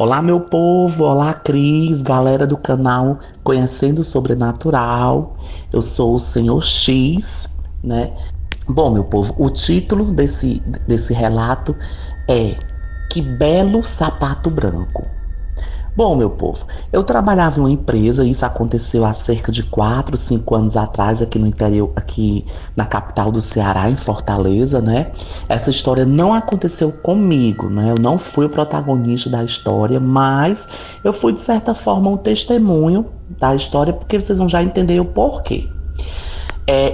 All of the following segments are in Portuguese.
Olá, meu povo, olá, Cris, galera do canal Conhecendo o Sobrenatural. Eu sou o Senhor X, né? Bom, meu povo, o título desse relato é Que Belo Sapato Branco. Bom, meu povo, eu trabalhava em uma empresa, isso aconteceu há cerca de 4, 5 anos atrás, aqui no interior, aqui na capital do Ceará, em Fortaleza, né? Essa história não aconteceu comigo, né? Eu não fui o protagonista da história, mas eu fui, de certa forma, um testemunho da história, porque vocês vão já entender o porquê.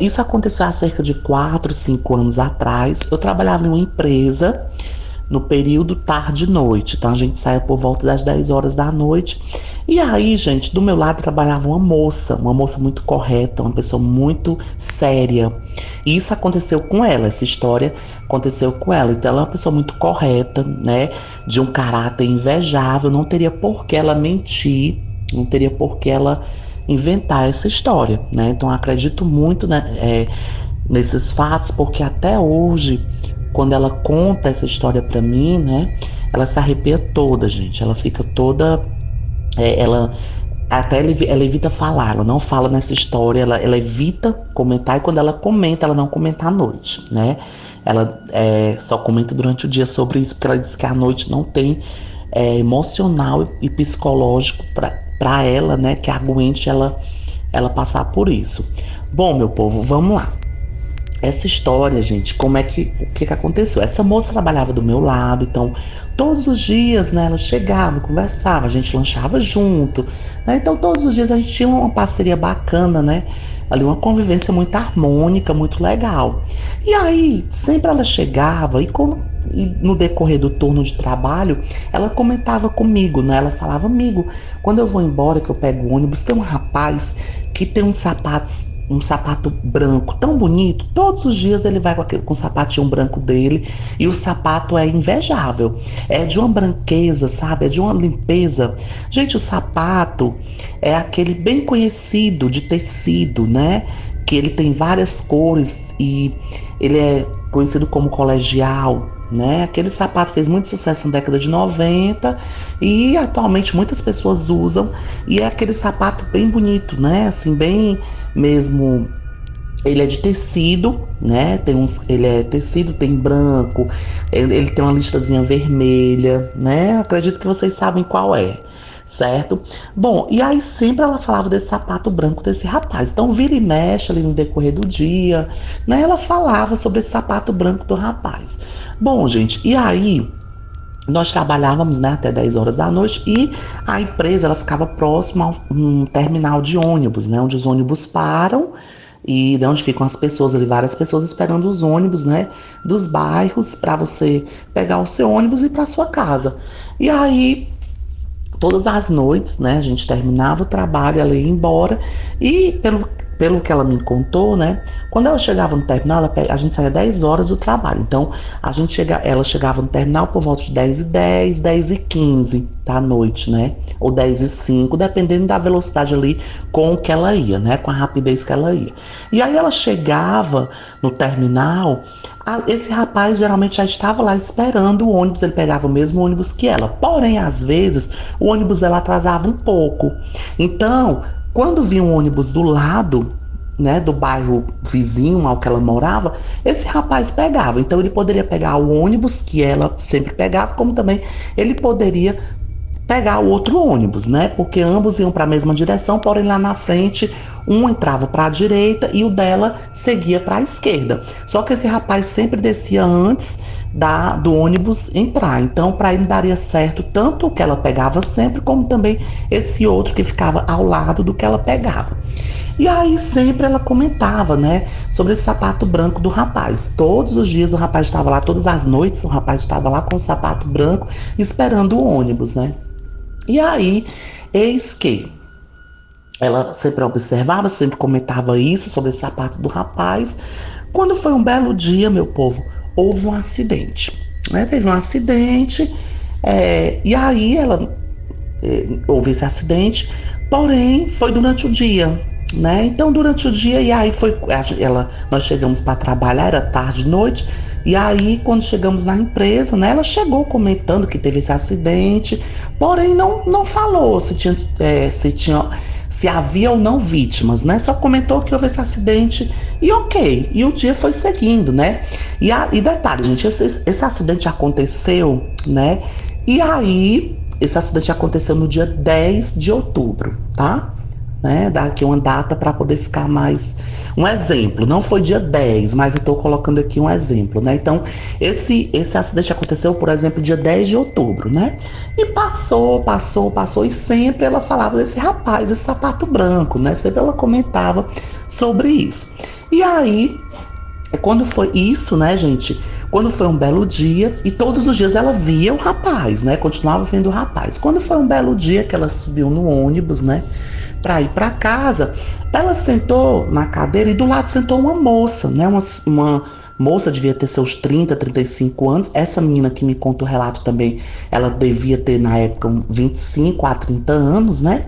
Isso aconteceu há cerca de 4, 5 anos atrás. Eu trabalhava em uma empresa no período tarde-noite, então a gente saía por volta das 10 horas da noite. E aí, gente, do meu lado trabalhava uma moça muito correta, uma pessoa muito séria. E isso aconteceu com ela, essa história aconteceu com ela. Então ela é uma pessoa muito correta, né? De um caráter invejável, não teria por que ela mentir, não teria por que ela inventar essa história, né? Então eu acredito muito, né, nesses fatos, porque até hoje, quando ela conta essa história pra mim, né, ela se arrepia toda, gente. Ela fica toda, ela até ela evita falar, ela não fala nessa história, ela evita comentar, e quando ela comenta, ela não comenta à noite, né? Ela só comenta durante o dia sobre isso, porque ela diz que à noite não tem emocional e psicológico para ela, né, que aguente ela passar por isso. Bom, meu povo, vamos lá. Essa história, gente, o que aconteceu? Essa moça trabalhava do meu lado, então todos os dias, né, ela chegava, conversava, a gente lanchava junto, né? Então todos os dias a gente tinha uma parceria bacana, né? Ali uma convivência muito harmônica, muito legal. E aí, sempre ela chegava e no decorrer do turno de trabalho, ela comentava comigo, né? Ela falava: amigo, quando eu vou embora, que eu pego o ônibus, tem um rapaz que tem um sapato branco tão bonito. Todos os dias ele vai com o sapatinho branco dele, e o sapato é invejável. É de uma branqueza, sabe? É de uma limpeza. Gente, o sapato é aquele bem conhecido de tecido, né? Que ele tem várias cores e ele é conhecido como colegial, né? Aquele sapato fez muito sucesso na década de 90 e atualmente muitas pessoas usam, e é aquele sapato bem bonito, né? Assim, bem mesmo. Ele é de tecido, né? Ele é tecido, tem branco, ele tem uma listazinha vermelha, né? Acredito que vocês sabem qual é, certo? Bom, e aí sempre ela falava desse sapato branco desse rapaz. Então vira e mexe ali no decorrer do dia, né? Ela falava sobre esse sapato branco do rapaz. Bom, gente, e aí nós trabalhávamos, né, até 10 horas da noite, e a empresa ela ficava próxima a um terminal de ônibus, né, onde os ônibus param e de onde ficam as pessoas ali, várias pessoas esperando os ônibus, né, dos bairros para você pegar o seu ônibus e ir para sua casa. E aí todas as noites, né, a gente terminava o trabalho, ela ia embora, e pelo que ela me contou, né, quando ela chegava no terminal, a gente saía 10 horas do trabalho, então ela chegava no terminal por volta de 10h10, 10h15 da noite, né, ou 10h05, dependendo da velocidade ali com que ela ia, né, com a rapidez que ela ia. E aí ela chegava no terminal, esse rapaz geralmente já estava lá esperando o ônibus, ele pegava o mesmo ônibus que ela, porém às vezes o ônibus dela atrasava um pouco, então quando vinha um ônibus do lado, né, do bairro vizinho ao que ela morava, esse rapaz pegava. Então ele poderia pegar o ônibus que ela sempre pegava, como também ele poderia pegar o outro ônibus, né? Porque ambos iam para a mesma direção, porém lá na frente um entrava para a direita e o dela seguia para a esquerda. Só que esse rapaz sempre descia antes do ônibus entrar. Então, para ele daria certo tanto o que ela pegava sempre, como também esse outro que ficava ao lado do que ela pegava. E aí sempre ela comentava, né, sobre esse sapato branco do rapaz. Todos os dias o rapaz estava lá, todas as noites o rapaz estava lá com o sapato branco esperando o ônibus, né? E aí, eis que ela sempre observava, sempre comentava isso sobre esse sapato do rapaz. Quando foi um belo dia, meu povo, houve um acidente, né? Teve um acidente, e aí houve esse acidente, porém foi durante o dia, né? Então durante o dia, e aí nós chegamos para trabalhar, era tarde, noite. E aí, quando chegamos na empresa, né, ela chegou comentando que teve esse acidente, porém não falou se havia ou não vítimas, né? Só comentou que houve esse acidente e ok. E o dia foi seguindo, né? E detalhe, gente, esse acidente aconteceu, né? E aí, esse acidente aconteceu no dia 10 de outubro, tá? Né? Dar aqui uma data para poder ficar mais. Um exemplo, não foi dia 10, mas eu estou colocando aqui um exemplo, né? Então, esse acidente aconteceu, por exemplo, dia 10 de outubro, né? E passou, e sempre ela falava desse rapaz, esse sapato branco, né? Sempre ela comentava sobre isso. E aí, quando foi isso, né, gente? Quando foi um belo dia, e todos os dias ela via o rapaz, né? Continuava vendo o rapaz. Quando foi um belo dia que ela subiu no ônibus, né? Para ir para casa, ela sentou na cadeira e do lado sentou uma moça, né? Uma moça devia ter seus 30, 35 anos. Essa menina que me conta o relato também, ela devia ter na época 25 a 30 anos, né?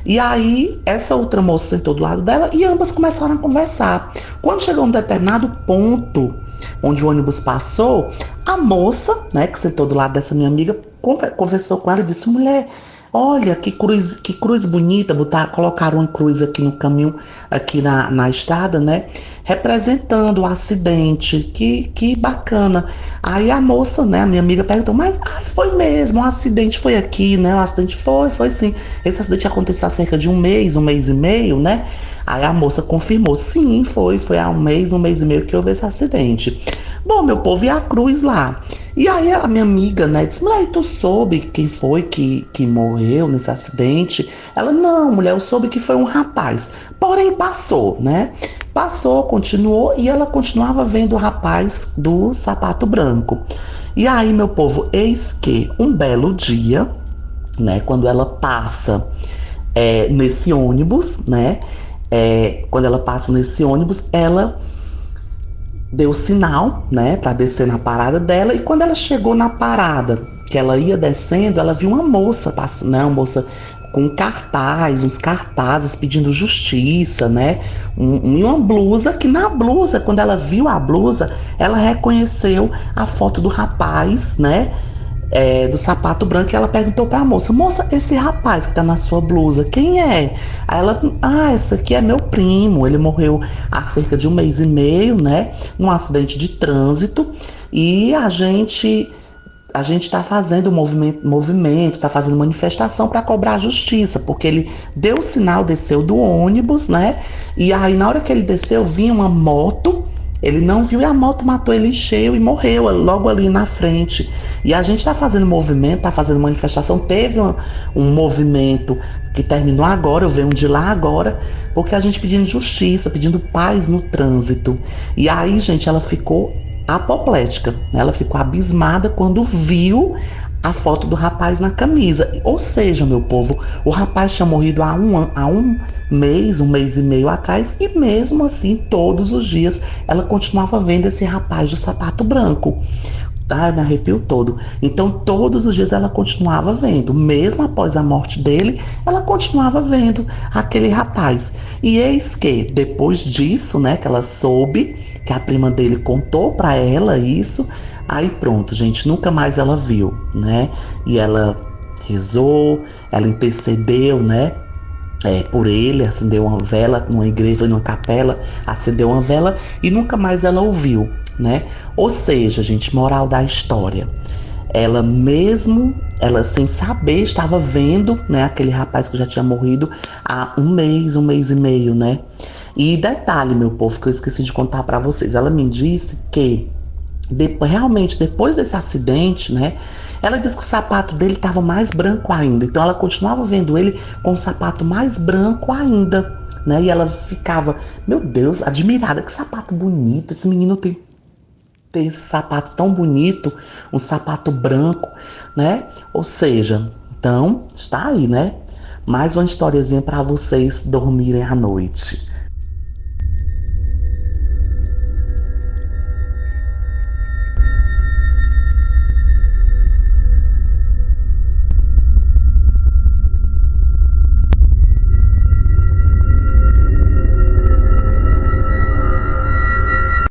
E aí, essa outra moça sentou do lado dela e ambas começaram a conversar. Quando chegou a um determinado ponto onde o ônibus passou, a moça, né, que sentou do lado dessa minha amiga, conversou com ela e disse: mulher, olha que cruz bonita, colocaram uma cruz aqui no caminho, aqui na estrada, né? Representando o acidente, que bacana. Aí a moça, né, a minha amiga perguntou, mas foi mesmo, o acidente foi aqui, né? O acidente foi sim. Esse acidente aconteceu há cerca de um mês e meio, né? Aí a moça confirmou, sim, foi há um mês e meio que houve esse acidente. Bom, meu povo, e a cruz lá? E aí a minha amiga, né, disse, mulher, tu soube quem foi que morreu nesse acidente? Ela, não, mulher, eu soube que foi um rapaz. Porém, passou, né? Passou, continuou, e ela continuava vendo o rapaz do sapato branco. E aí, meu povo, eis que um belo dia, né, quando ela passa nesse ônibus, né? Quando ela passa nesse ônibus, ela deu sinal, né, para descer na parada dela, e quando ela chegou na parada, que ela ia descendo, ela viu uma moça passando, né, uma moça com uns cartazes pedindo justiça, né, e uma blusa, que na blusa, quando ela viu a blusa, ela reconheceu a foto do rapaz, né, do sapato branco, e ela perguntou pra moça, esse rapaz que tá na sua blusa, quem é? Aí ela, esse aqui é meu primo, ele morreu há cerca de um mês e meio, né, num acidente de trânsito, e a gente está fazendo movimento, está fazendo manifestação para cobrar justiça, porque ele deu o sinal, desceu do ônibus, né, e aí na hora que ele desceu, vinha uma moto, ele não viu e a moto matou ele em cheio e morreu logo ali na frente. E a gente está fazendo movimento, está fazendo manifestação. Teve um movimento que terminou agora, eu venho de lá agora, porque a gente pedindo justiça, pedindo paz no trânsito. E aí, gente, ela ficou apoplética, né? Ela ficou abismada quando viu a foto do rapaz na camisa. Ou seja, meu povo, o rapaz tinha morrido há um mês e meio atrás, e mesmo assim, todos os dias, ela continuava vendo esse rapaz de sapato branco. Tá, eu me arrepio todo. Então, todos os dias ela continuava vendo, mesmo após a morte dele, ela continuava vendo aquele rapaz. E eis que, depois disso, né, que ela soube, que a prima dele contou pra ela isso, aí pronto, gente, nunca mais ela viu, né? E ela rezou, ela intercedeu, né? Por ele, acendeu uma vela numa igreja, numa capela, acendeu uma vela e nunca mais ela ouviu, né? Ou seja, gente, moral da história, ela sem saber, estava vendo, né, aquele rapaz que já tinha morrido há um mês e meio, né? E detalhe, meu povo, que eu esqueci de contar pra vocês, ela me disse que realmente depois desse acidente, né, ela disse que o sapato dele estava mais branco ainda, então ela continuava vendo ele com o sapato mais branco ainda, né, e ela ficava, meu Deus, admirada, que sapato bonito, esse menino tem esse sapato tão bonito, um sapato branco, né, ou seja, então, está aí, né, mais uma historiazinha para vocês dormirem à noite.